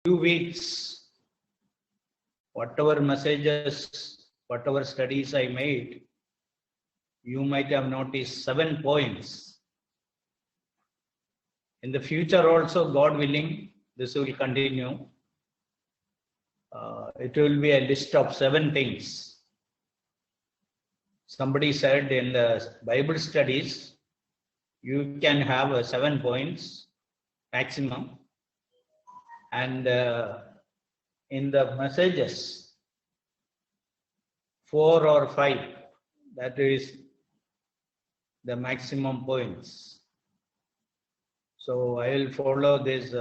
few weeks, whatever messages, whatever studies I made, you might have noticed 7 points. In the future also, God willing, this will continue. It will be a list of 7 things. Somebody said in the Bible studies, you can have 7 points maximum. And in the messages, 4 or 5, that is the maximum points. So I will follow this,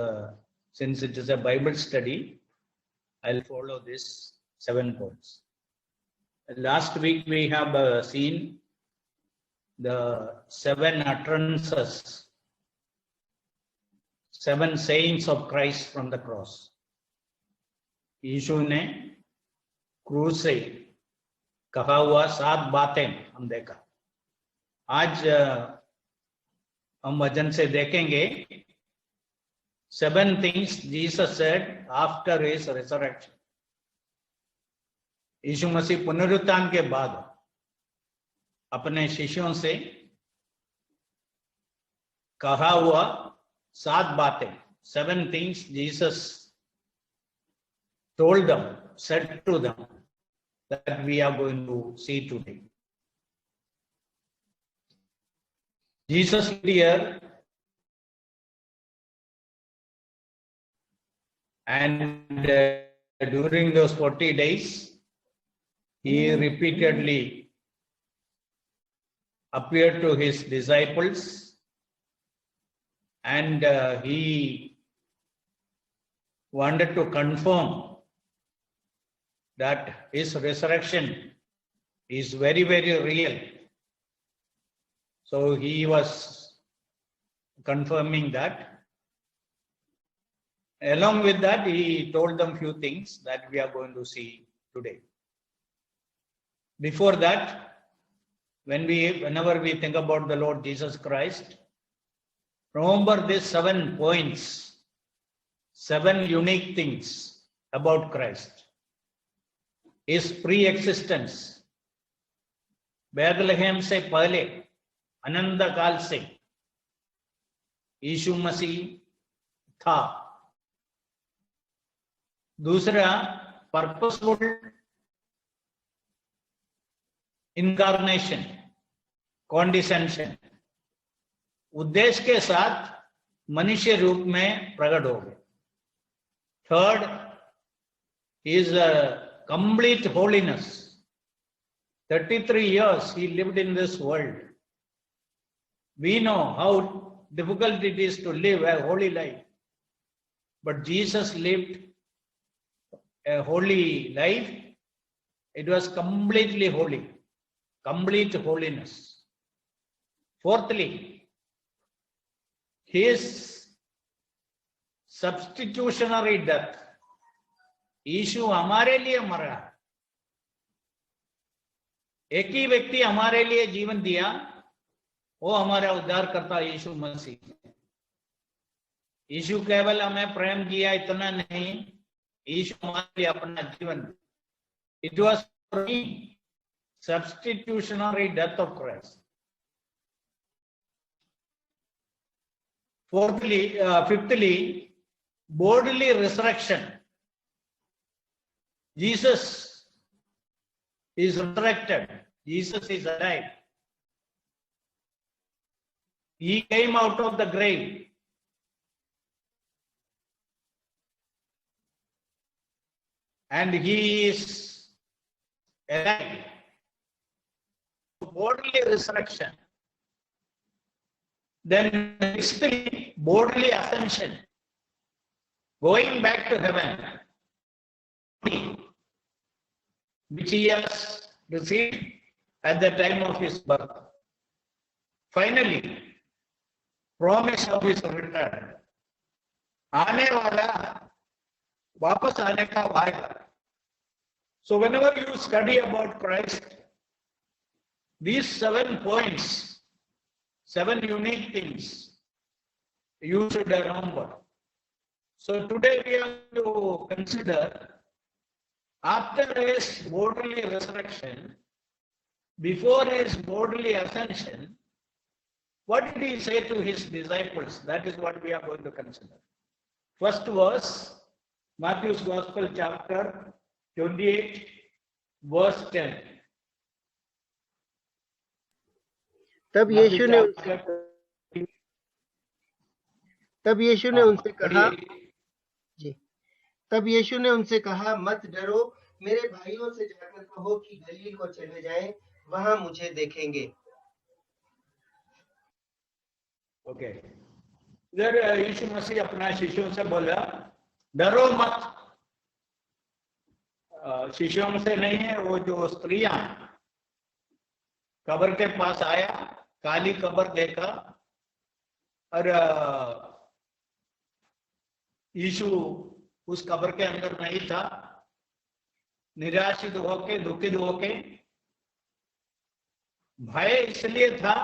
since it is a Bible study, I'll follow this 7 points. Last week we have seen the 7 utterances, 7 sayings of Christ from the cross. यीशु ने क्रूस से कहा हुआ 7 बातें हम देखा. आज हम वचन से देखेंगे 7 things Jesus said after his resurrection. यीशु मसीह पुनरुत्थान के बाद अपने शिष्यों से कहा हुआ 7 बातें, 7 things Jesus told them, said to them, that we are going to see today. Jesus here, and during those 40 days, he repeatedly appeared to his disciples, and he wanted to confirm that his resurrection is very, very real. So he was confirming that. Along with that, he told them few things that we are going to see today. Before that, whenever we think about the Lord Jesus Christ, remember these 7 points, 7 unique things about Christ. His pre-existence, बैतलहम से पहले, अनंत काल से यीशु मसीह था. दूसरा, purposeful incarnation, कॉन्डिसेंशन, उद्देश्य के साथ मनुष्य रूप में प्रकट हो गए. Third is complete holiness. 33 years he lived in this world. We know how difficult it is to live a holy life. But Jesus lived a holy life. It was completely holy. Complete holiness. Fourthly, his substitutionary death. यीशु हमारे लिए मरा. एक ही व्यक्ति हमारे लिए जीवन दिया, वो हमारा उद्धारकर्ता यीशु मसीह. यीशु केवल हमें प्रेम किया इतना नहीं, यीशु हमारे लिए अपना जीवन. It was substitutionary death of Christ. Fifthly, bodily resurrection. Jesus is resurrected. Jesus is alive. He came out of the grave. And he is alive. Bodily resurrection. Then sixthly, bodily ascension. Going back to heaven, which he has received at the time of his birth. Finally, promise of his return. आने वाला वापस आने का वायदा. So whenever you study about Christ, these 7 points, 7 unique things, you should remember. So today we have to consider after his bodily resurrection, before his bodily ascension, what did he say to his disciples? That is what we are going to consider. First verse, Matthew's Gospel, chapter 28, verse 10. तब यीशु ने उनसे कहा जी, तब यीशु ने उनसे कहा, मत डरो, मेरे भाइयों से जाकर कहो कि गलील को चले जाएं, वहां मुझे देखेंगे। ओके, इधर यीशु मसीह अपना शिष्यों से बोला, डरो मत। शिष्यों से नहीं है, वो जो स्त्रियां कब्र के पास आया, काली कब्र देखा और यीशु उस कब्र के अंदर नहीं था, निराशित होके, दुखित होके, भय इसलिए था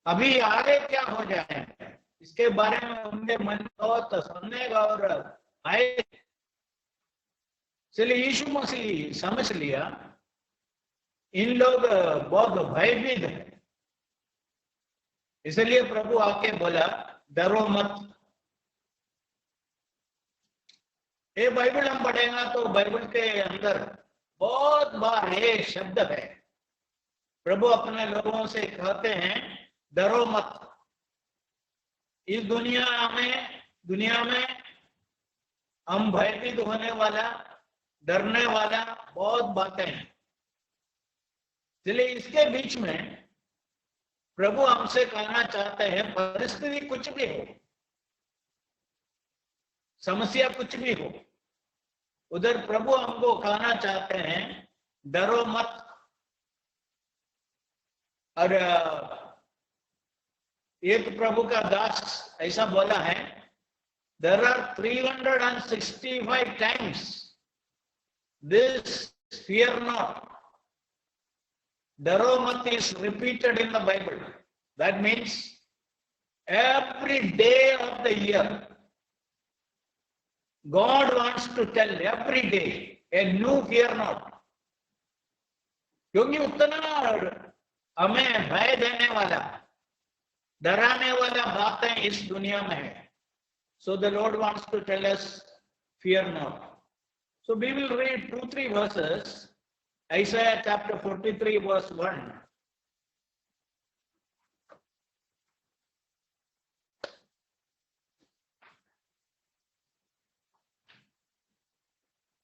अभी आगे क्या हो जाए इसके बारे में उनके मन में बहुत संदेह और आए। इसलिए यीशु मसीह समझ लिया इन लोग बहुत भयभीत है, इसलिए प्रभु आके बोला, डरो मत। ये बाइबल हम पढ़ेगा तो बाइबल के अंदर बहुत बार ये शब्द है, प्रभु अपने लोगों से कहते हैं डरो मत। इस दुनिया में हम भयभीत होने वाला, डरने वाला बहुत बातें हैं। इसलिए इसके बीच में प्रभु हमसे कहना चाहते हैं, परिस्थिति कुछ भी हो, समस्या कुछ भी हो, उधर प्रभु हमको कहना चाहते हैं डरो मत। और एक प्रभु का दास ऐसा बोला है, there are 365 times this fear not, डरो मत is repeated in the Bible. That means every day of the year God wants to tell every day a new fear not, क्योंकि उतना हमें भय देने वाला, डराने वाला बातें इस दुनिया में है। So the Lord wants to tell us, fear not. So we will read 2-3 verses. Isaiah chapter 43 verse 1.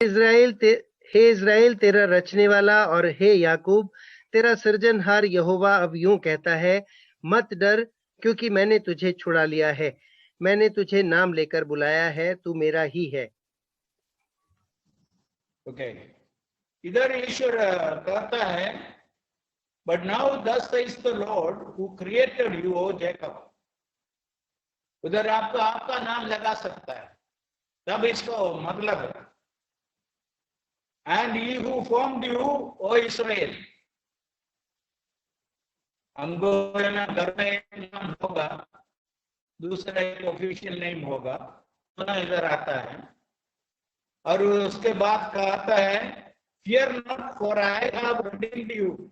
Hey Israel तेरा रचने वाला और हे याकूब तेरा सृजनहार यहोवा अब यूं कहता है, मत डर, क्योंकि मैंने तुझे छुड़ा लिया है, मैंने तुझे नाम लेकर बुलाया है, तू मेरा ही है। ओके, इधर ईश्वर कहता है, but now thus says the Lord who created you, O Jacob. उधर आपका नाम लगा सकता है, तब इसको मतलब है, and he who formed you, O Israel. हमको घर में नाम होगा, दूसरा एक ऑफिशियल नेम होगा, तो इधर आता है। और उसके बाद कहता है, fear not, for I have redeemed you,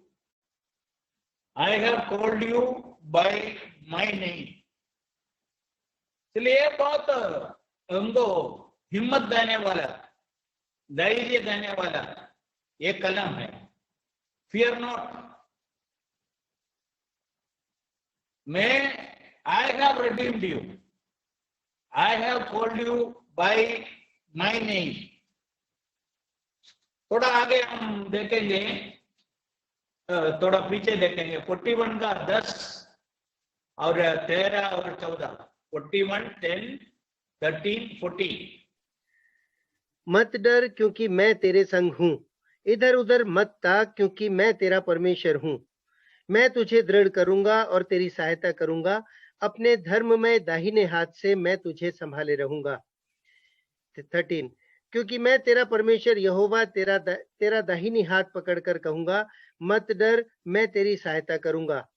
I have called you by my name. इसलिए बहुत हमको हिम्मत देने वाला, धैर्य देने वाला ये कलम है, fear not. I have redeemed you, I have called you by my name. थोड़ा आगे हम देखेंगे, थोड़ा पीछे देखेंगे, 41 का 10 और 13 और 14, 41, 10, 13, 14. मत डर, क्योंकि मैं तेरे संग हूँ, इधर उधर मत ताक, क्योंकि मैं तेरा परमेश्वर हूँ। मैं तुझे दृढ़ करूंगा और तेरी सहायता करूंगा, अपने धर्म में दाहिने हाथ से मैं तुझे संभाले रहूंगा। 13, क्योंकि मैं तेरा परमेश्वर यहोवा तेरा दाहिनी हाथ पकड़कर कहूंगा, मत डर, मैं तेरी सहायता करूंगा।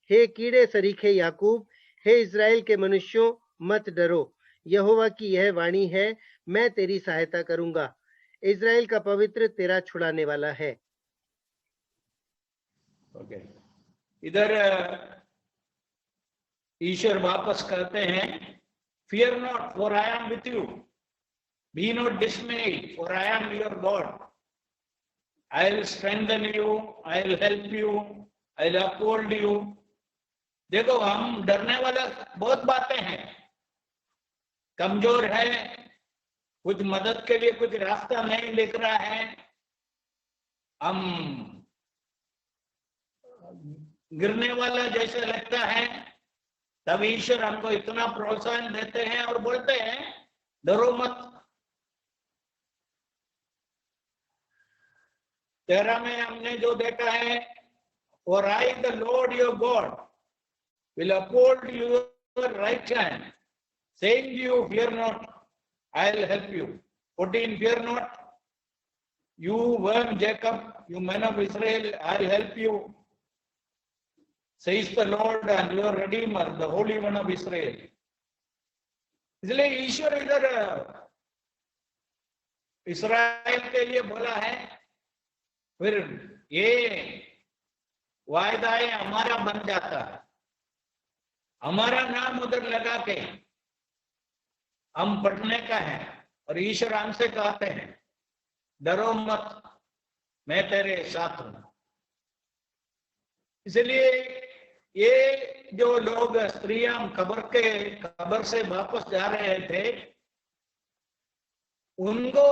हे कीड़े सरीखे याकूब, हे इज़राइल के मनुष्यों, मत डरो, यहोवा की यह वाणी है, मैं तेरी सहायता करूंगा। इज़राइल का पवित्र तेरा छुड़ाने वाला है। ओके, इधर ईश्वर वापस कहते हैं, fear not for I am with you, be not dismayed for I am your God, I will strengthen you, I will help you, I will uphold you. देखो, हम डरने वाला बहुत बातें हैं, कमजोर है, कुछ मदद के लिए कुछ रास्ता नहीं दिख रहा है, हम गिरने वाला जैसे लगता है, तब ईश्वर हमको इतना प्रोत्साहन देते हैं और बोलते हैं, डरो मत। 13 में हमने जो देखा है, For I, the Lord your God, will uphold your right hand, saying to you, fear not, I will help you. 14, fear not, you worm Jacob, you men of Israel, I will help you, says the Lord and your Redeemer, the Holy One of Israel. इसलिए ईश्वर इधर इस्राएल के लिए बोला है, फिर ये वायदाएं हमारा बन जाता है, हमारा नाम उधर लगा के हम पढ़ने का है, और ईश्वर हमसे कहते हैं, डरो मत, मैं तेरे साथ हूं। इसलिए ये जो लोग स्त्रियां कब्र से वापस जा रहे थे, उनको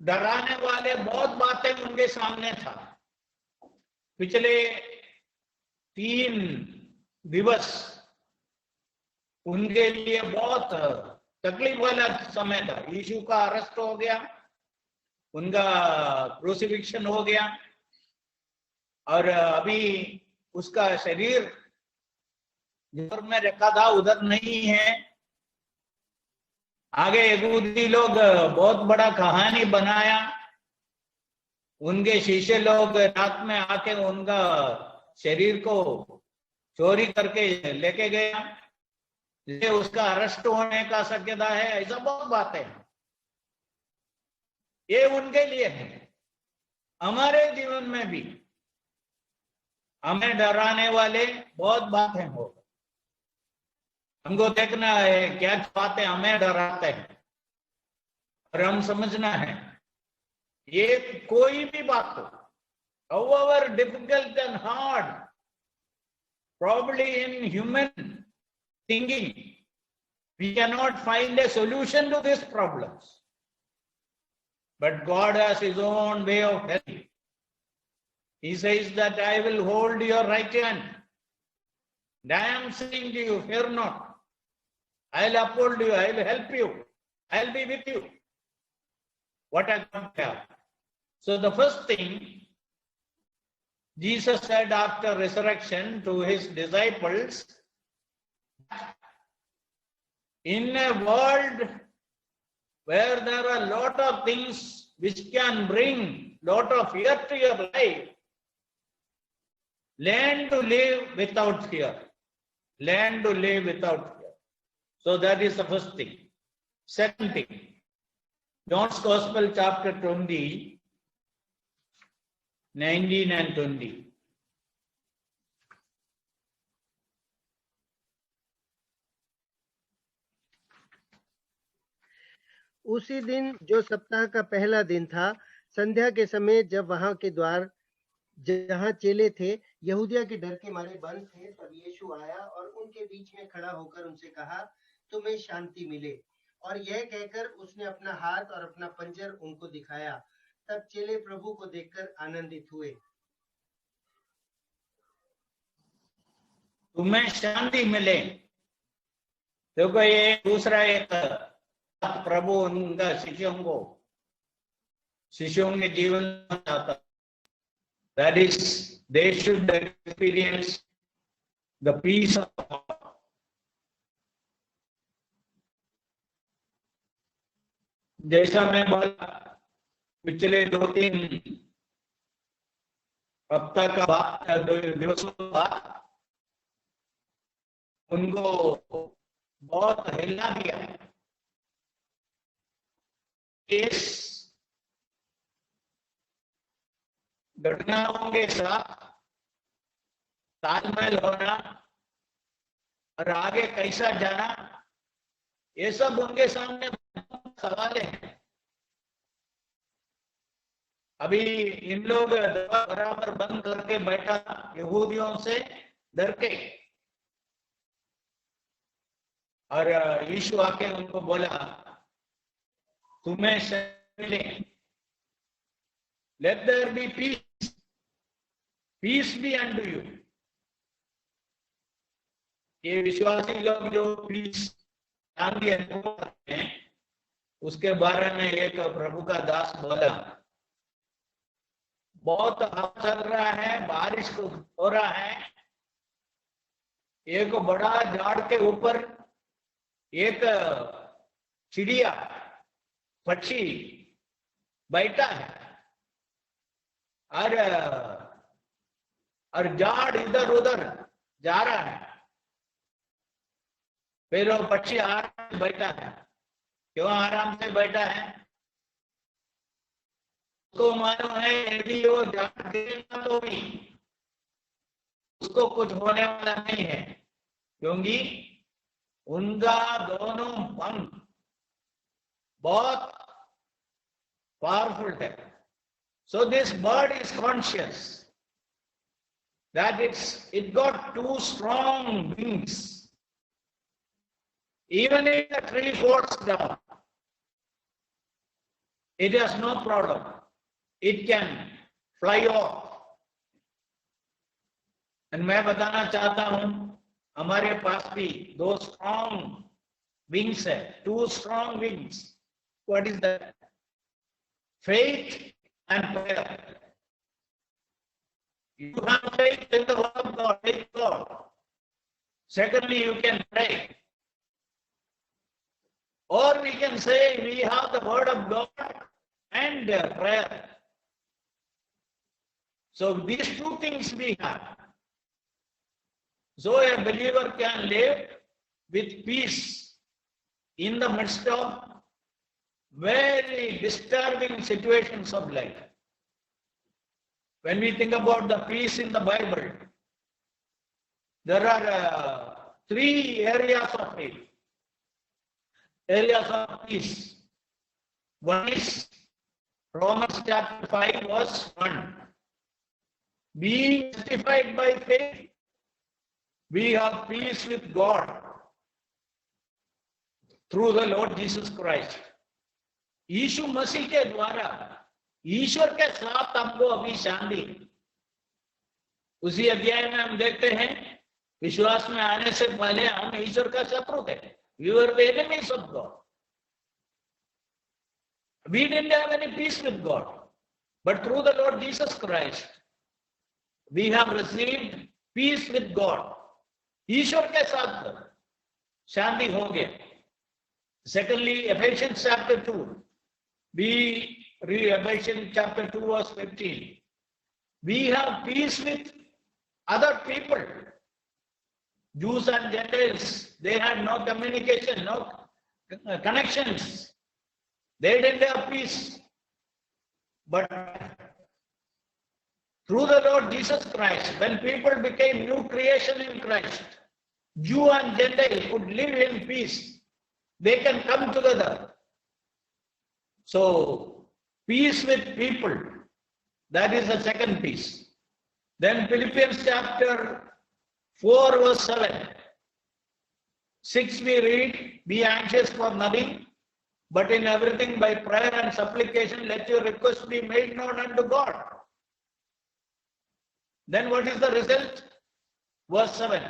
डराने वाले बहुत बातें उनके सामने था। पिछले 3 दिवस उनके लिए बहुत तकलीफ वाला समय था। यीशु का अरेस्ट हो गया, उनका क्रूसिफिक्शन हो गया, और अभी उसका शरीर जिधर में रखा था उधर नहीं है। आगे यहूदी लोग बहुत बड़ा कहानी बनाया, उनके शिष्य लोग रात में आके उनका शरीर को चोरी करके लेके गया, जिससे उसका अरेस्ट होने का शक्यता है। ऐसा बहुत बातें हैं, ये उनके लिए है। हमारे जीवन में भी हमें डराने वाले बहुत बातें हो, हमको देखना है क्या बातें हमें डराते हैं, और हम समझना है ये कोई भी बात हो, however difficult and hard, probably in human thinking, we cannot find a solution to these problems. But God has His own way of helping. He says that I will hold your right hand. And I am saying to you, fear not. I will uphold you, I will help you, I will be with you. What I can have. So the first thing Jesus said after resurrection to his disciples, in a world where there are a lot of things which can bring lot of fear to your life, learn to live without fear. Learn to live without fear. So that is the first thing. Second thing, John's Gospel chapter 20, 19 and 20. उसी दिन जो सप्ताह का पहला दिन था, संध्या के समय जब वहां के द्वार जहां चेले थे यहूदिया के डर के मारे बंद थे, तब यीशु आया और उनके बीच में खड़ा होकर उनसे कहा, तुम्हें शांति मिले। और यह कहकर उसने अपना हाथ और अपना पंजर उनको दिखाया। तब चेले प्रभु को देखकर आनंदित हुए। तुम्हें शांति मिले। देखो, ये दूसरा एक प्रभु उनका शिष्यों के जीवन में आता, that is they should experience the peace of God. जैसा मैं बोला, पिछले 2-3 हफ्ता का बाद, दिवसों बाद उनको बहुत हिला दिया। इस घटनाओं के साथ तालमेल होना और आगे कैसा जाना, ये सब उनके सामने सवाल है। अभी इन लोग दवा बराबर बंद करके बैठा यहूदियों से डर के, और यीशु आके उनको बोला तुम्हें मिले, let there be peace, peace be unto you. ये विश्वासी लोग जो पीस शांति अनुभव करते हैं, उसके बारे में एक प्रभु का दास बोला, बहुत हवा चल रहा है, बारिश हो रहा है, एक बड़ा झाड़ के ऊपर एक चिड़िया पक्षी बैठा है, और झाड़ इधर उधर जा रहा है, फिर वो पक्षी आराम से बैठा है। क्यों आराम से बैठा है? उसको मालूम है यदि वो झाड़ गिरेगा तो भी उसको कुछ होने वाला नहीं है, क्योंकि उनका दोनों पंख बहुत पावरफुल है। So this bird is conscious that it got two strong wings. Even if the tree falls down, it has no problem. It can fly off. And मैं बताना चाहता हूं, हमारे पास भी दो strong wings है, two strong wings. What is that? Faith and prayer. You have faith in the word of God, with God. Secondly, you can pray. Or we can say we have the word of God and prayer. So these two things we have. So a believer can live with peace in the midst of very disturbing situations of life. When we think about the peace in the Bible, there are three areas of it. Areas of peace. One is Romans chapter 5 verse 1. Being justified by faith, we have peace with God through the Lord Jesus Christ. यीशु मसीह के द्वारा ईश्वर के साथ हमको अभी शांति। उसी अध्याय में हम देखते हैं, विश्वास में आने से पहले हम ईश्वर का शत्रु थे। We were the enemies of God. We didn't have any peace with God. But through the Lord Jesus Christ, we have received peace with God. ईश्वर के साथ शांति हो गया। Secondly, Ephesians chapter 2. We read Ephesians chapter 2 verse 15. We have peace with other people. Jews and Gentiles, they had no communication, no connections. They didn't have peace. But through the Lord Jesus Christ, when people became new creation in Christ, Jew and Gentile could live in peace. They can come together. So, peace with people, that is the second peace. Then Philippians chapter 4 verse 7. 6 we read, be anxious for nothing, but in everything by prayer and supplication, let your requests be made known unto God. Then what is the result? Verse 7.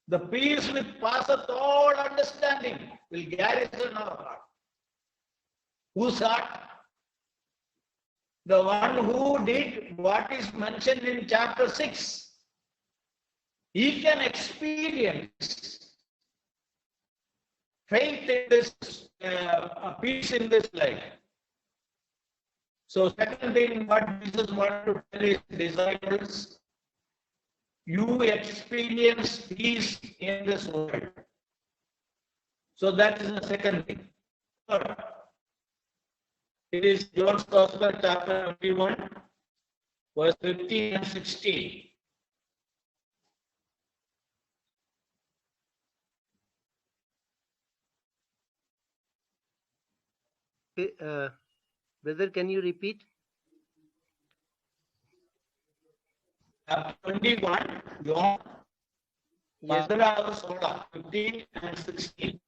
The peace which passeth all understanding will garrison our heart. Whose heart? The one who did what is mentioned in chapter 6. He can experience faith in this, peace in this life. So second thing what Jesus wanted to tell his disciples, you experience peace in this world. So that is the second thing. Third, it is John's Gospel, chapter 21, verse 15 and 16. Brother, can you repeat? Chapter 21, John, Yes. 15 और 16, 15 and 16.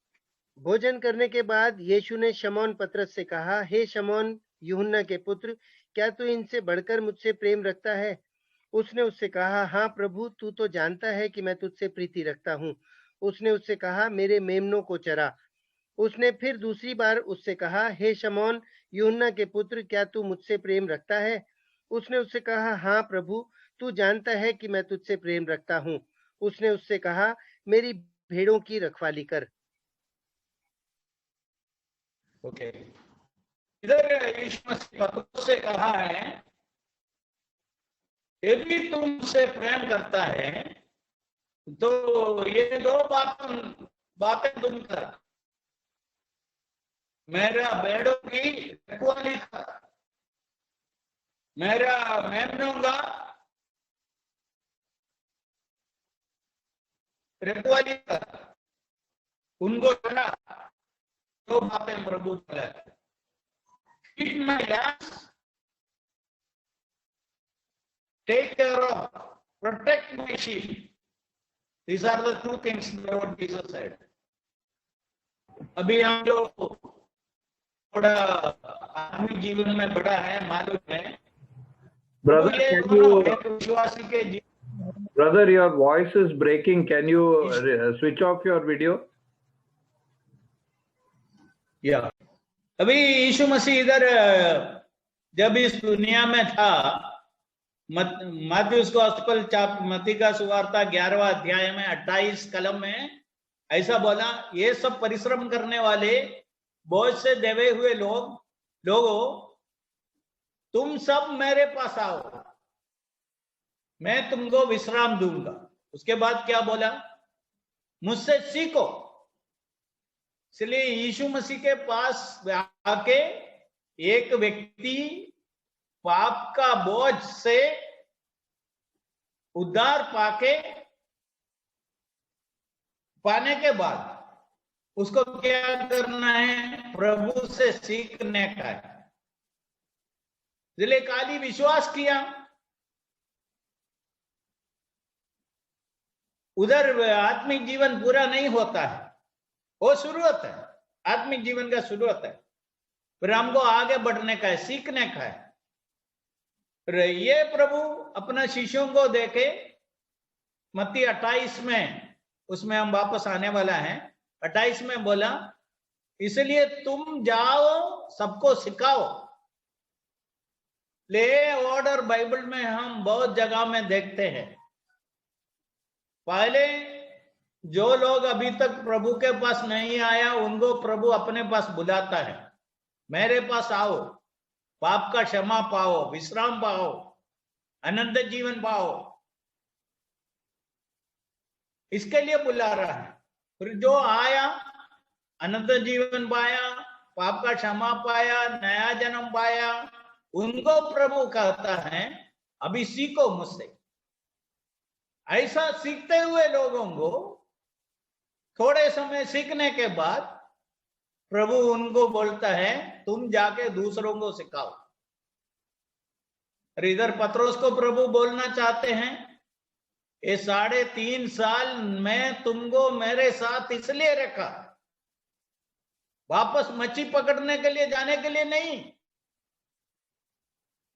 भोजन करने के बाद यीशु ने शमौन पतरस से कहा, हे शमौन यूहन्ना के पुत्र, क्या तू इनसे बढ़कर मुझसे प्रेम रखता है? उसने उससे कहा, हाँ प्रभु, तू तो जानता है कि मैं तुझसे प्रीति रखता हूँ। उसने उससे कहा, मेरे मेमनों को चरा। उसने फिर दूसरी बार उससे कहा, हे शमौन यूहन्ना के पुत्र, क्या तू मुझसे प्रेम रखता है? उसने उससे कहा, हाँ प्रभु, तू जानता है कि मैं तुझसे प्रेम रखता हूँ। उसने उससे कहा, मेरी भेड़ों की रखवाली कर। ओके, इधर यीशु मसीह पतरस से कहा है, यदि तुम मुझसे प्रेम करता है तो ये दो बातें तुम कर, मेरा भेड़ों की रखवाली कर, मेरा मेमनों का रखवाली कर, उनको चला। दो बातें प्रभु बोला, feed my lambs, take care of, protect my sheep. These are the two things Lord Jesus said. अभी हम लोग थोड़ा आत्मिक जीवन में बड़ा है, मालूम है। Brother, तो ये can दोनों you, एक विश्वासी के जीवन। brother, your voice is breaking. Can you switch off your video? या अभी यीशु मसीह इधर जब इस दुनिया में था, मत्ती गॉस्पेल मत्ती का सुवार्ता 11वां अध्याय में 28 कलम में ऐसा बोला, ये सब परिश्रम करने वाले बोझ से देवे हुए लोगों, तुम सब मेरे पास आओ, मैं तुमको विश्राम दूंगा। उसके बाद क्या बोला, मुझसे सीखो। इसलिए यीशु मसीह के पास आके एक व्यक्ति पाप का बोझ से उद्धार पाने के बाद उसको क्या करना है, प्रभु से सीखने का है। इसलिए खाली विश्वास किया, उधर आत्मिक जीवन पूरा नहीं होता है, वो शुरुआत है, आत्मिक जीवन का शुरुआत है। फिर हमको आगे बढ़ने का है, सीखने का है। ये प्रभु अपना शिष्यों को देखे, मत्ती 28 में, उसमें हम वापस आने वाला हैं, 28 में बोला, इसलिए तुम जाओ, सबको सिखाओ। ले ऑर्डर बाइबल में हम बहुत जगह में देखते हैं, पहले जो लोग अभी तक प्रभु के पास नहीं आया, उनको प्रभु अपने पास बुलाता है, मेरे पास आओ, पाप का क्षमा पाओ, विश्राम पाओ, अनंत जीवन पाओ, इसके लिए बुला रहा है। फिर जो आया, अनंत जीवन पाया, पाप का क्षमा पाया, नया जन्म पाया, उनको प्रभु कहता है अभी सीखो मुझसे। ऐसा सीखते हुए लोगों को थोड़े समय सीखने के बाद प्रभु उनको बोलता है, तुम जाके दूसरों को सिखाओ। और इधर पतरस को प्रभु बोलना चाहते हैं, ये 3.5 साल मैं तुमको मेरे साथ इसलिए रखा, वापस मच्छी पकड़ने के लिए जाने के लिए नहीं।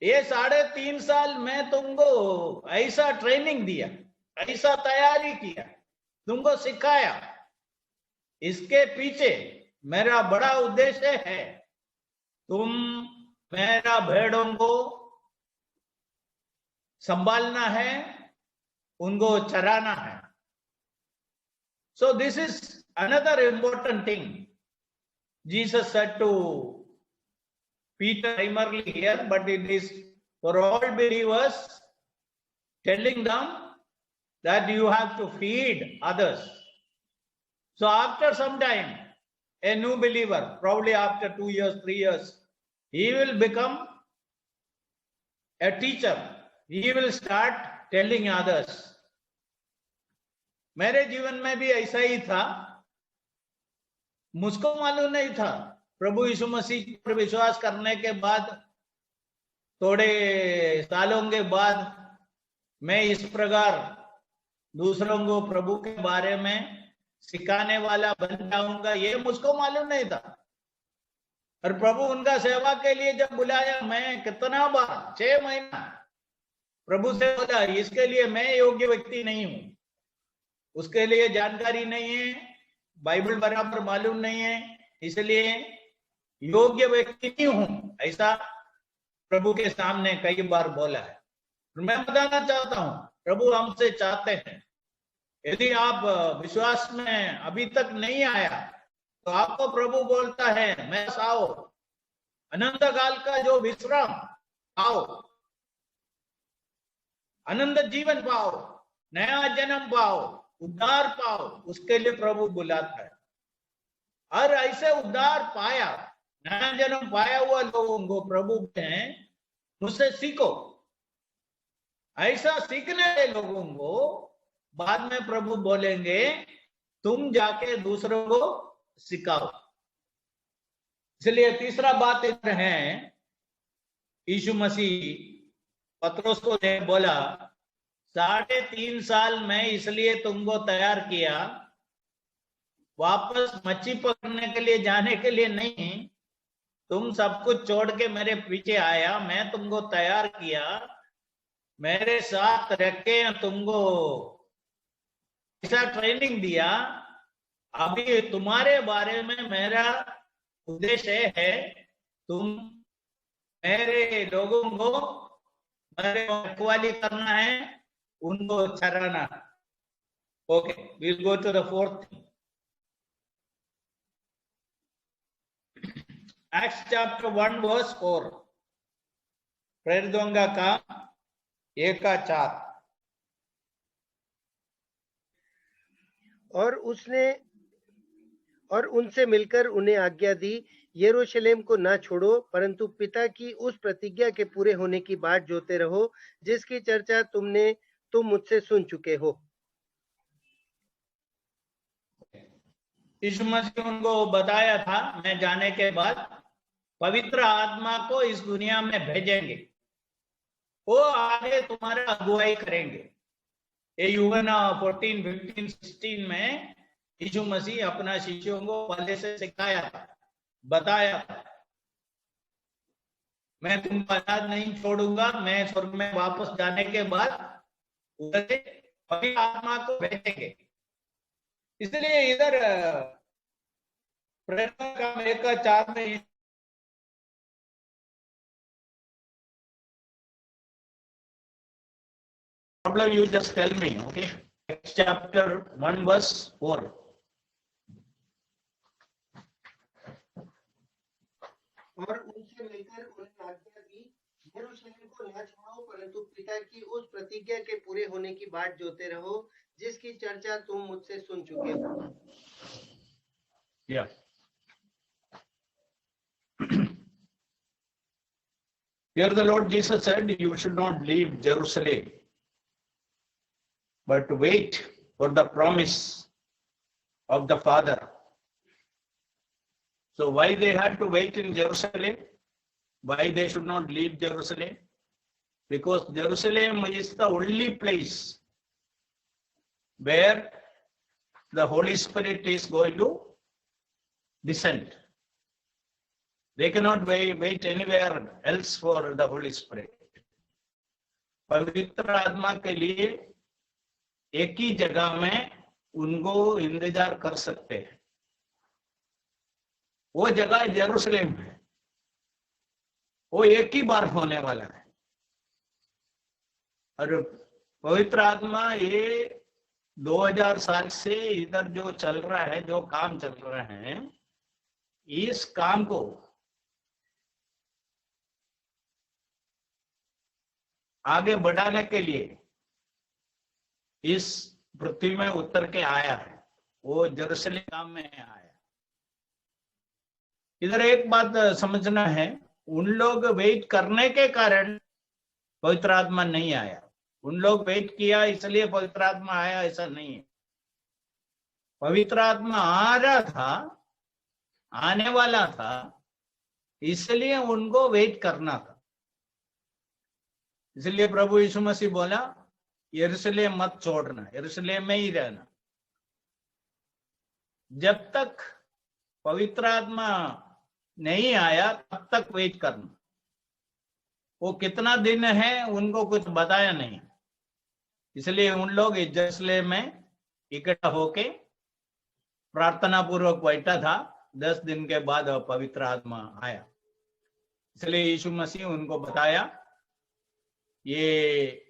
ये 3.5 साल मैं तुमको ऐसा ट्रेनिंग दिया, ऐसा तैयारी किया, तुमको सिखाया। इसके पीछे मेरा बड़ा उद्देश्य है, तुम मेरा भेड़ों को संभालना है, उनको चराना है। So this is another important thing Jesus said to Peter primarily here, but it is for all believers, telling them that you have to feed others. So after some time, a new believer, probably after 2 years, 3 years, he will become a teacher. He will start telling others. मेरे जीवन में भी ऐसा ही था. मुझको मालूम नहीं था. प्रभु यीशु मसीह पर विश्वास करने के बाद थोड़े सालों के बाद मैं इस प्रकार दूसरों को प्रभु के बारे में सिखाने वाला बन जाऊंगा, ये मुझको मालूम नहीं था. और प्रभु उनका सेवा के लिए जब बुलाया, मैं कितना बार 6 महीना प्रभु से बोला, इसके लिए मैं योग्य व्यक्ति नहीं हूं, उसके लिए जानकारी नहीं है, बाइबल बराबर मालूम नहीं है, इसलिए योग्य व्यक्ति नहीं हूं, ऐसा प्रभु के सामने कई बार बोला है. मैं बताना चाहता हूं, प्रभु हमसे चाहते हैं, यदि आप विश्वास में अभी तक नहीं आया तो आपको प्रभु बोलता है, मैं आओ, अनंत काल का जो विश्राम पाओ, अनंत जीवन पाओ, नया जन्म पाओ, उद्धार पाओ, उसके लिए प्रभु बुलाता है. और ऐसे उद्धार पाया, नया जन्म पाया हुआ लोगों को प्रभु हैं, मुझसे सीखो. ऐसा सीखने वाले लोगों को बाद में प्रभु बोलेंगे, तुम जाके दूसरों को सिखाओ. इसलिए तीसरा बात इधर है, यीशु मसीह पतरस को बोला, 3.5 साल मैं इसलिए तुमको तैयार किया, वापस मच्छी पकड़ने के लिए जाने के लिए नहीं, तुम सब कुछ छोड़ के मेरे पीछे आया, मैं तुमको तैयार किया, मेरे साथ रख के तुमको ऐसा ट्रेनिंग दिया. अभी तुम्हारे बारे में मेरा उद्देश्य है, तुम मेरे लोगों को मेरे रखवाली करना है, उनको चराना. Okay, we'll go to the fourth thing. Acts chapter 1 verse 4. प्रेरितों का काम 1:4. और उनसे मिलकर उन्हें आज्ञा दी, यरूशलेम को ना छोड़ो, परंतु पिता की उस प्रतिज्ञा के पूरे होने की बाट जोते रहो, जिसकी चर्चा तुम मुझसे सुन चुके हो. यीशु मसीह उनको बताया था, मैं जाने के बाद पवित्र आत्मा को इस दुनिया में भेजेंगे, वो आगे तुम्हारा अगुवाई करेंगे. ये यूहन्ना 14, 15, 16 में यीशु मसीह अपना शिष्यों को पहले से सिखाया था, बताया था, मैं तुमको अनाथ नहीं छोड़ूंगा, मैं स्वर्ग में वापस जाने के बाद पवित्र आत्मा को भेजेंगे. इसलिए इधर प्रेरणा का 1:4 में problem, you just tell me, okay? Chapter 1 verse 4. और उनसे मिलकर उन्हें आज्ञा दी, यरूशलेम को न छोड़ो, परंतु पिता की उस प्रतिज्ञा के पूरे होने की बाट जोते रहो, जिसकी चर्चा तुम मुझसे सुन चुके हो. Yeah. Here the Lord Jesus said, you should not leave Jerusalem, but wait for the promise of the Father. So why they had to wait in Jerusalem? Why they should not leave Jerusalem? Because Jerusalem is the only place where the Holy Spirit is going to descend. They cannot wait anywhere else for the Holy Spirit. पवित्र आत्मा के लिए एक ही जगह में उनको इंतजार कर सकते हैं. वो जगह यरूशलेम है, वो एक ही बार होने वाला है. और पवित्र आत्मा ये 2000 साल से इधर जो चल रहा है, जो काम चल रहा है, इस काम को आगे बढ़ाने के लिए इस पृथ्वी में उतर के आया है. वो यरूशलेम में आया. इधर एक बात समझना है, उन लोग वेट करने के कारण पवित्र आत्मा नहीं आया। उन लोग वेट किया इसलिए पवित्र आत्मा आया, ऐसा नहीं है। पवित्र आत्मा आ रहा था, आने वाला था, इसलिए उनको वेट करना था। इसलिए प्रभु यीशु मसीह बोला, यरूशलेम मत छोड़ना, यरूशलेम में ही रहना। जब तक पवित्र आत्मा नहीं आया तब तक वेट करना। वो कितना दिन है उनको कुछ बताया नहीं, इसलिए उन लोग यरूशलेम में इकट्ठा होके प्रार्थना पूर्वक बैठा था। 10 दिन के बाद पवित्र आत्मा आया। इसलिए यीशु मसीह उनको बताया, ये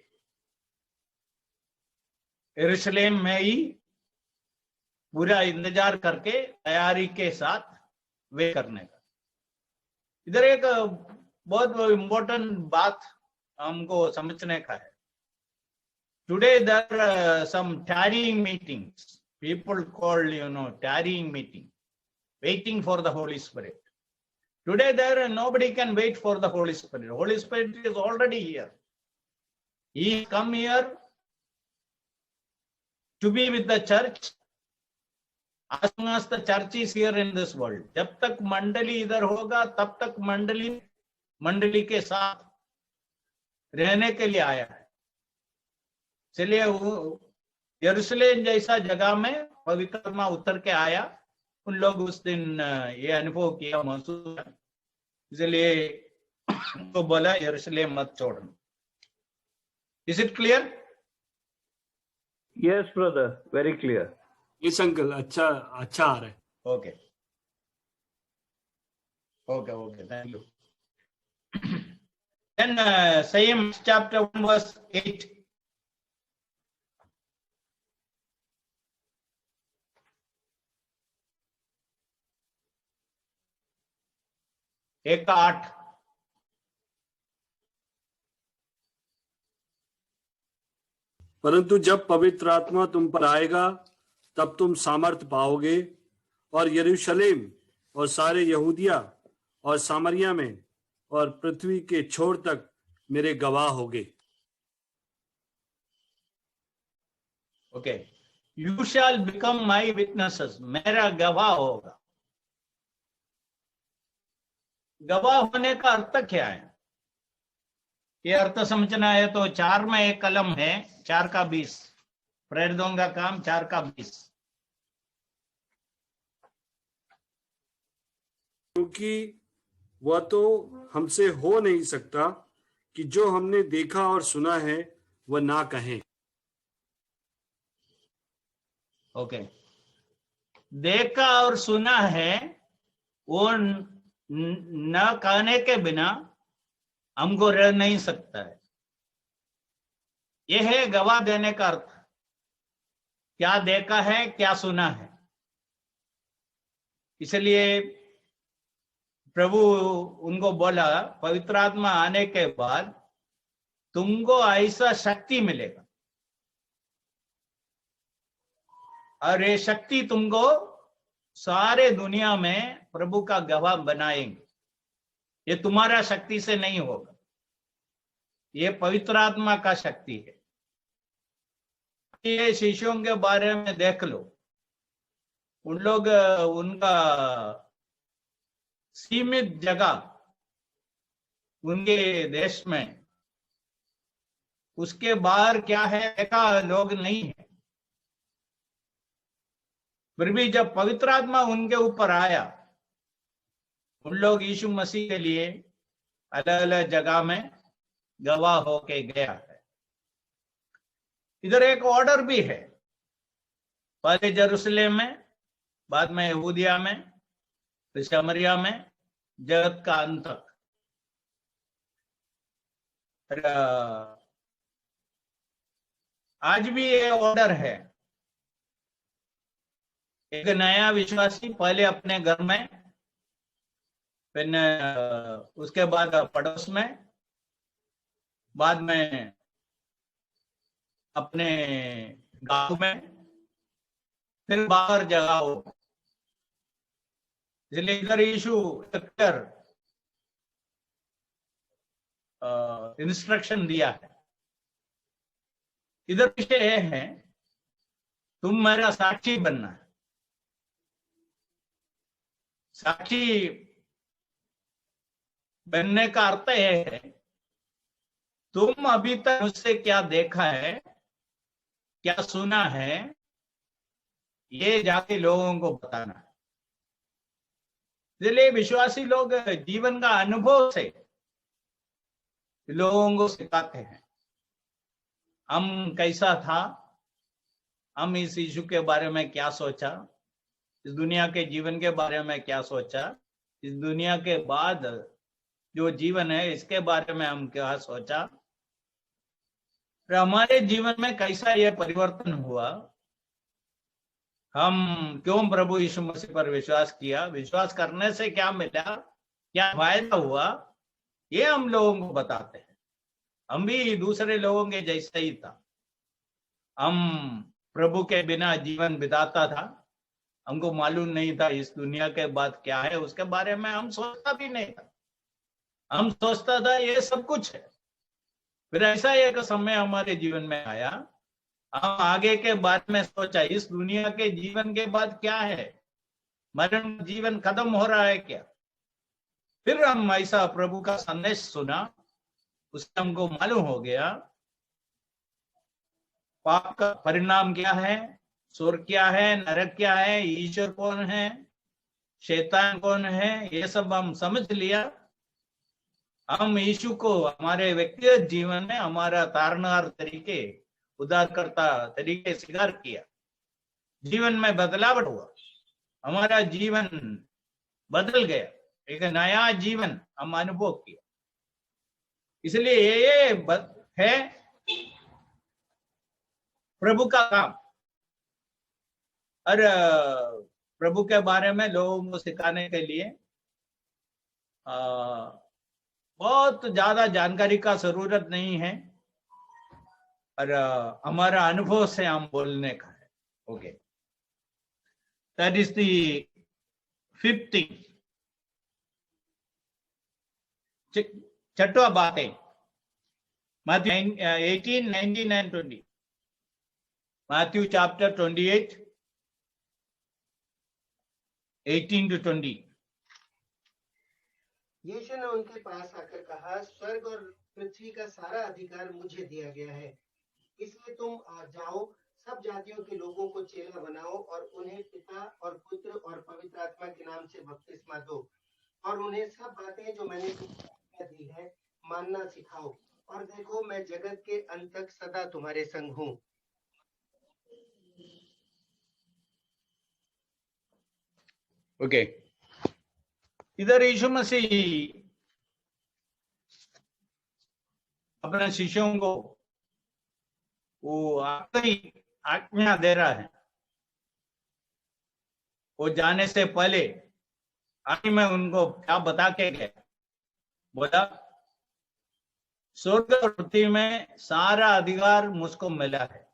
यरूशलेम में ही पूरा इंतजार करके तैयारी के साथ वे करने का। इधर एक बहुत इंपॉर्टेंट बात हमको समझने का है। Today there are some tarrying meetings, people called tarrying meeting, waiting for the Holy Spirit. Today there nobody can wait for the Holy Spirit. Holy Spirit is already here. He come here to be with the church as long as the church is here in this world. जब तक मंडली इधर होगा तब तक मंडली के साथ रहने के लिए आया है। इसलिए यरूशलेम जैसा जगह में पवित्र आत्मा उतर के आया। उन लोग उस दिन ये अनुभव किया, महसूस किया। इसलिए तो बोला यरूशलेम मत छोड़ना। Is it clear? Yes, brother. Very clear. Yes, uncle. अच्छा आ रहा है। Okay. Thank you. Then same chapter 1 verse 8. एक का 8। परंतु जब पवित्र आत्मा तुम पर आएगा तब तुम सामर्थ पाओगे और यरूशलेम और सारे यहूदिया और सामरिया में और पृथ्वी के छोर तक मेरे गवाह होगे। Okay, you shall become my witnesses, मेरा गवाह होगा। गवाह होने का अर्थ क्या है? ये अर्थ समझना है तो 4 में एक कलम है, 4 का 20, प्रेरितों का काम 4 का 20। क्योंकि वह तो हमसे हो नहीं सकता कि जो हमने देखा और सुना है वह ना कहें। ओके, देखा और सुना है वो न कहने के बिना हमको रह नहीं सकता है। यह है गवाह देने का अर्थ। क्या देखा है, क्या सुना है। इसलिए प्रभु उनको बोला, पवित्र आत्मा आने के बाद तुमको ऐसा शक्ति मिलेगा और ये शक्ति तुमको सारे दुनिया में प्रभु का गवाह बनाएंगे। ये तुम्हारा शक्ति से नहीं होगा, ये पवित्र आत्मा का शक्ति है। ये शिष्यों के बारे में देख लो, उन लोग उनका सीमित जगह उनके देश में, उसके बाहर क्या है ऐसा लोग नहीं है। फिर भी जब पवित्र आत्मा उनके ऊपर आया, उन लोग यीशु मसीह के लिए अलग अलग जगह में गवाह होके गया है। इधर एक ऑर्डर भी है, पहले यरूशलेम में, बाद में यहूदिया में, फिर सामरिया में, जगत का अंत तक। आज भी ये ऑर्डर है। एक नया विश्वासी पहले अपने घर में, फिर उसके बाद पड़ोस में, बाद में अपने गांव में, फिर बाहर जगह हो। इसलिए इधर यीशु क्लियर इंस्ट्रक्शन दिया है। इधर विषय यह है, तुम मेरा साक्षी बनना है। साक्षी बनने का अर्थ यह है, तुम अभी तक मुझसे क्या देखा है, क्या सुना है, ये जाके लोगों को बताना है। इसलिए विश्वासी लोग जीवन का अनुभव से लोगों को सिखाते हैं। हम कैसा था, हम इस यीशु के बारे में क्या सोचा, इस दुनिया के जीवन के बारे में क्या सोचा, इस दुनिया के बाद जो जीवन है इसके बारे में हम क्या सोचा, फिर हमारे जीवन में कैसा यह परिवर्तन हुआ, हम क्यों प्रभु यीशु मसीह पर विश्वास किया, विश्वास करने से क्या मिला, क्या फायदा हुआ, ये हम लोगों को बताते हैं। हम भी दूसरे लोगों के जैसा ही था। हम प्रभु के बिना जीवन बिताता था, हमको मालूम नहीं था इस दुनिया के बाद क्या है, उसके बारे में हम सोचता भी नहीं था। हम सोचता था ये सब कुछ है। फिर ऐसा एक समय हमारे जीवन में आया, हम आगे के बारे में सोचा, इस दुनिया के जीवन के बाद क्या है, मरण जीवन खत्म हो रहा है क्या। फिर हम ऐसा प्रभु का संदेश सुना, उससे हमको मालूम हो गया पाप का परिणाम क्या है, स्वर्ग क्या है, नरक क्या है, ईश्वर कौन है, शैतान कौन है, ये सब हम समझ लिया। हम यीशु को हमारे व्यक्तिगत जीवन में हमारा तारनहार तरीके, उद्धारकर्ता तरीके स्वीकार किया। जीवन में बदलाव हुआ, हमारा जीवन बदल गया, एक नया जीवन हम अनुभव किया। इसलिए ये है प्रभु का काम। और प्रभु के बारे में लोगों को सिखाने के लिए बहुत ज्यादा जानकारी का जरूरत नहीं है, और हमारा अनुभव से हम बोलने का है। Okay, that is the fifth thing. छठवा बात है Matthew 18, 19 and 20. Matthew chapter 28, 18 to 20. यीशु ने उनके पास आकर कहा, स्वर्ग और पृथ्वी का सारा अधिकार मुझे दिया गया है, इसलिए तुम जाओ, सब जातियों के लोगों को चेला बनाओ और उन्हें पिता और पुत्र और पवित्र आत्मा के नाम से बपतिस्मा दो, और उन्हें सब बातें जो मैंने तुम्हें दी है मानना सिखाओ, और देखो मैं जगत के अंत तक सदा तुम्हारे संग हूँ। ओके, इधर यीशु मसीह अपने शिष्यों को वो आखिरी आज्ञा दे रहा है। वो जाने से पहले आखिर में उनको क्या बता के गया, बोला स्वर्ग और पृथ्वी में सारा अधिकार मुझको मिला है,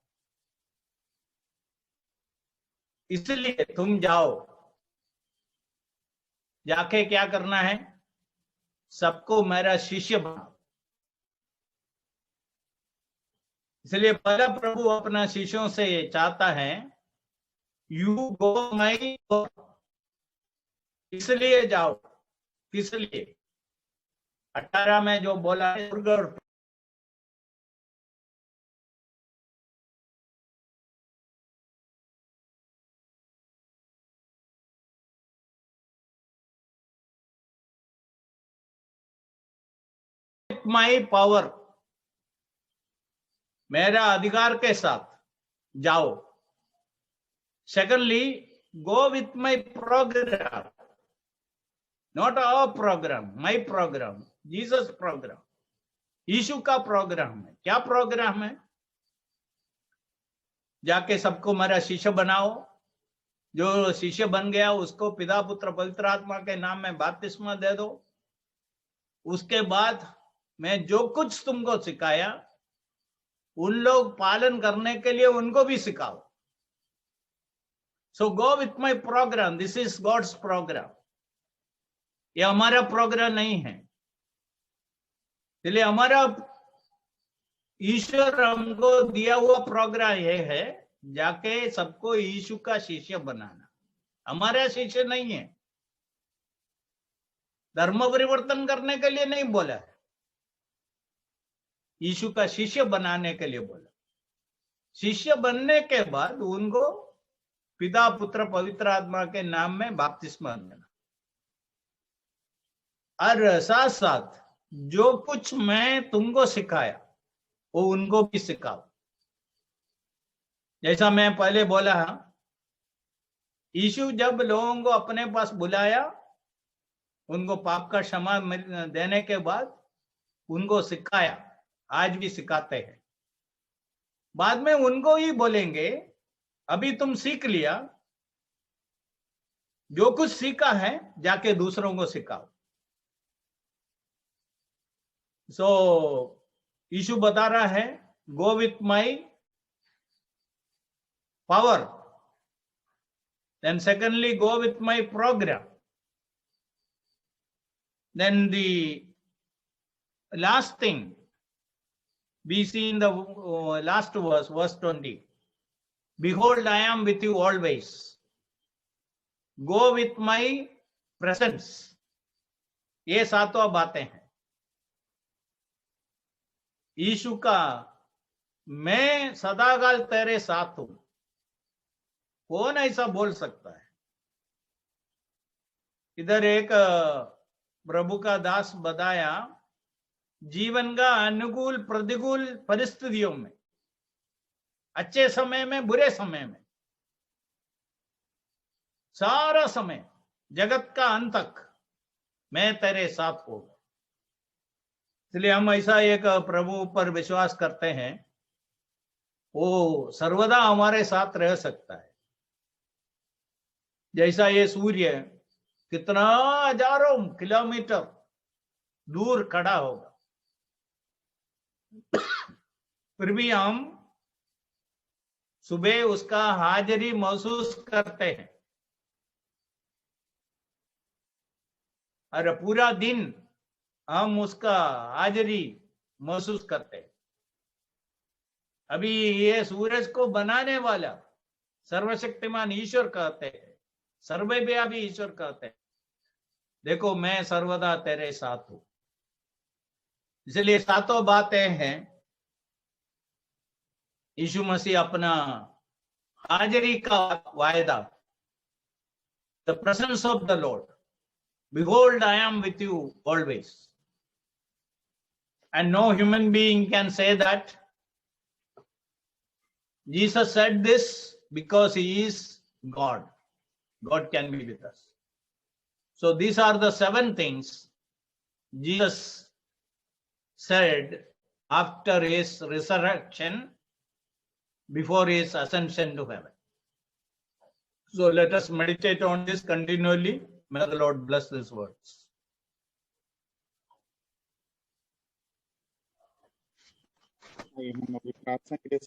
इसलिए तुम जाओ, जाके क्या करना है, सबको मेरा शिष्य बनाओ। इसलिए पहला प्रभु अपना शिष्यों से चाहता है, यू गो माई गो, इसलिए जाओ। किस लिए? 18 में जो बोला है, स्वर्ग और माई पावर, मेरा अधिकार के साथ जाओ। Secondly, go with my programme, not our programme, my programme, Jesus programme, यीशु का प्रोग्राम है। क्या प्रोग्राम है? जाके सबको मेरा शिष्य बनाओ। जो शिष्य बन गया उसको पिता पुत्र पवित्र आत्मा के नाम में बपतिस्मा दे दो। उसके बाद मैं जो कुछ तुमको सिखाया उन लोग पालन करने के लिए उनको भी सिखाओ। So go with my programme, this is God's programme. ये हमारा प्रोग्राम नहीं है। इसलिए हमारा ईश्वर हमको दिया हुआ प्रोग्राम ये है, जाके सबको यीशु का शिष्य बनाना। हमारा शिष्य नहीं है, धर्म परिवर्तन करने के लिए नहीं बोला है, यीशु का शिष्य बनाने के लिए बोला। शिष्य बनने के बाद उनको पिता पुत्र पवित्र आत्मा के नाम में बपतिस्मा देना, और साथ साथ जो कुछ मैं तुमको सिखाया वो उनको भी सिखाओ। जैसा मैं पहले बोला, यीशु जब लोगों को अपने पास बुलाया, उनको पाप का क्षमा देने के बाद उनको सिखाया, आज भी सिखाते हैं। बाद में उनको ही बोलेंगे, अभी तुम सीख लिया, जो कुछ सीखा है जाके दूसरों को सिखाओ। सो यीशु बता रहा है, go with my power, then secondly go with my programme, then the last thing we see in the last verse, verse 20, behold, I am with you always, go with my presence. ये सातों बातें हैं यीशु का, मैं सदाकाल तेरे साथ हूं। कौन ऐसा बोल सकता है? इधर एक प्रभु का दास बताया, जीवन का अनुकूल प्रतिकूल परिस्थितियों में, अच्छे समय में बुरे समय में, सारा समय जगत का अंत तक मैं तेरे साथ हूं। इसलिए हम ऐसा एक प्रभु पर विश्वास करते हैं, वो सर्वदा हमारे साथ रह सकता है। जैसा ये सूर्य कितना हजारों किलोमीटर दूर खड़ा होगा, फिर भी हम सुबह उसका हाजिरी महसूस करते हैं, और पूरा दिन हम उसका हाजिरी महसूस करते हैं। अभी ये सूरज को बनाने वाला सर्वशक्तिमान ईश्वर कहते हैं, सर्वव्यापी ईश्वर कहते हैं, देखो मैं सर्वदा तेरे साथ हूं। इसलिए सातों बातें हैं, यीशु मसीह अपना हाजिरी का वायदा, the presence of the Lord, behold, I am with you always. And no human being can say that. Jesus said this because he is God. God can be with us. So these are the 7 things Jesus said after his resurrection, before his ascension to heaven. So let us meditate on this continually. May the Lord bless these words. हम अभी प्रार्थना के लिए